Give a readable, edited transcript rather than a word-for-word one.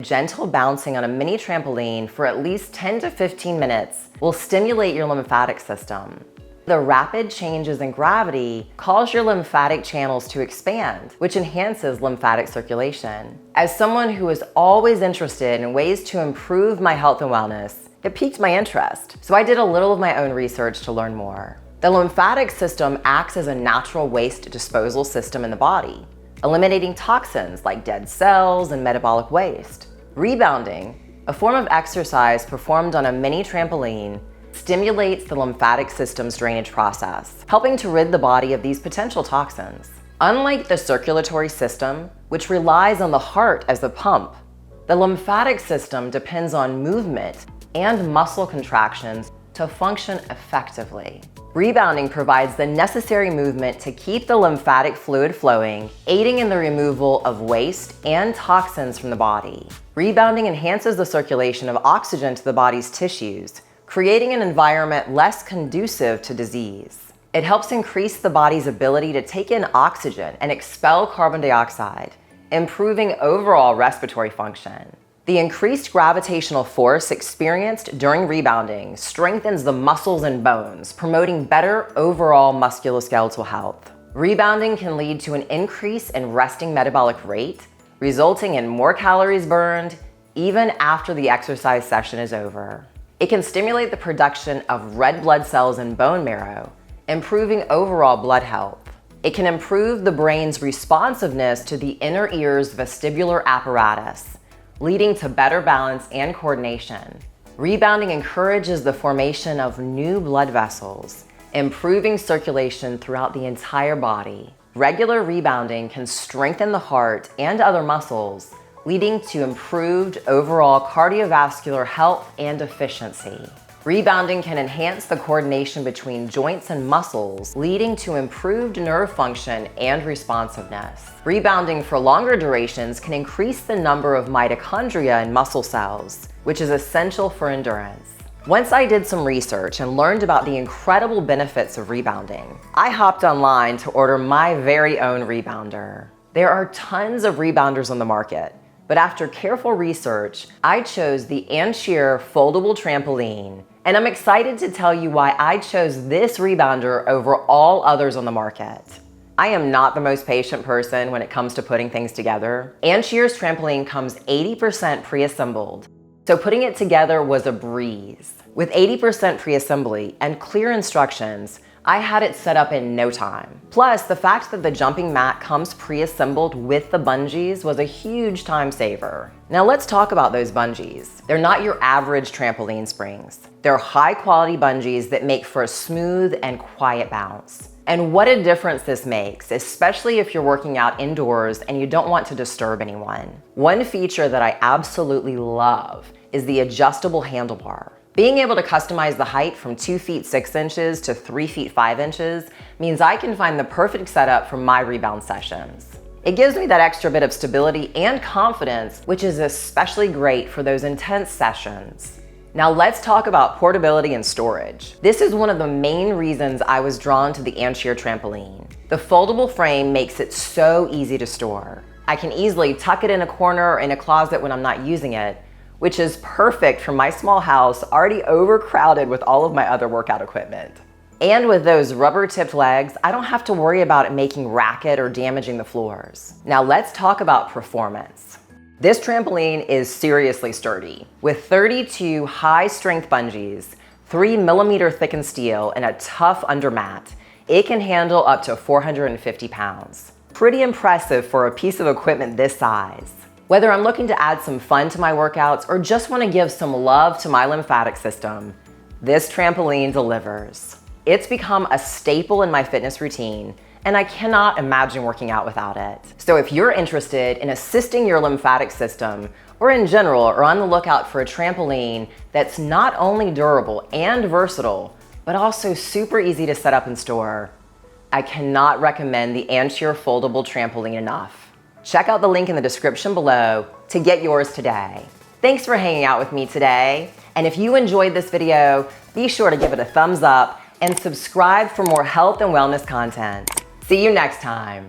gentle bouncing on a mini trampoline for at least 10 to 15 minutes will stimulate your lymphatic system. The rapid changes in gravity cause your lymphatic channels to expand, which enhances lymphatic circulation. As someone who is always interested in ways to improve my health and wellness, it piqued my interest, so I did a little of my own research to learn more. The lymphatic system acts as a natural waste disposal system in the body, eliminating toxins like dead cells and metabolic waste. Rebounding, a form of exercise performed on a mini trampoline, stimulates the lymphatic system's drainage process, helping to rid the body of these potential toxins. Unlike the circulatory system, which relies on the heart as the pump, the lymphatic system depends on movement and muscle contractions to function effectively. Rebounding provides the necessary movement to keep the lymphatic fluid flowing, aiding in the removal of waste and toxins from the body. Rebounding enhances the circulation of oxygen to the body's tissues, creating an environment less conducive to disease. It helps increase the body's ability to take in oxygen and expel carbon dioxide, improving overall respiratory function. The increased gravitational force experienced during rebounding strengthens the muscles and bones, promoting better overall musculoskeletal health. Rebounding can lead to an increase in resting metabolic rate, resulting in more calories burned even after the exercise session is over. It can stimulate the production of red blood cells in bone marrow, improving overall blood health. It can improve the brain's responsiveness to the inner ear's vestibular apparatus, leading to better balance and coordination. Rebounding encourages the formation of new blood vessels, improving circulation throughout the entire body. Regular rebounding can strengthen the heart and other muscles, leading to improved overall cardiovascular health and efficiency. Rebounding can enhance the coordination between joints and muscles, leading to improved nerve function and responsiveness. Rebounding for longer durations can increase the number of mitochondria in muscle cells, which is essential for endurance. Once I did some research and learned about the incredible benefits of rebounding, I hopped online to order my very own rebounder. There are tons of rebounders on the market, but after careful research, I chose the Anchior foldable trampoline, and I'm excited to tell you why I chose this rebounder over all others on the market. I am not the most patient person when it comes to putting things together. Anchior's trampoline comes 80% pre-assembled, so putting it together was a breeze. With 80% pre-assembly and clear instructions, I had it set up in no time. Plus, the fact that the jumping mat comes pre-assembled with the bungees was a huge time saver. Now let's talk about those bungees. They're not your average trampoline springs. They're high quality bungees that make for a smooth and quiet bounce. And what a difference this makes, especially if you're working out indoors and you don't want to disturb anyone. One feature that I absolutely love is the adjustable handlebar. Being able to customize the height from 2 feet 6 inches to 3 feet 5 inches means I can find the perfect setup for my rebound sessions. It gives me that extra bit of stability and confidence, which is especially great for those intense sessions. Now let's talk about portability and storage. This is one of the main reasons I was drawn to the Anchior trampoline. The foldable frame makes it so easy to store. I can easily tuck it in a corner or in a closet when I'm not using it, which is perfect for my small house already overcrowded with all of my other workout equipment. And with those rubber-tipped legs, I don't have to worry about it making racket or damaging the floors. Now let's talk about performance. This trampoline is seriously sturdy. With 32 high-strength bungees, 3 millimeter thickened steel, and a tough undermat, it can handle up to 450 pounds. Pretty impressive for a piece of equipment this size. Whether I'm looking to add some fun to my workouts or just want to give some love to my lymphatic system, this trampoline delivers. It's become a staple in my fitness routine, and I cannot imagine working out without it. So if you're interested in assisting your lymphatic system, or in general are on the lookout for a trampoline that's not only durable and versatile, but also super easy to set up and store, I cannot recommend the Anchior foldable trampoline enough. Check out the link in the description below to get yours today. Thanks for hanging out with me today. And if you enjoyed this video, be sure to give it a thumbs up and subscribe for more health and wellness content. See you next time.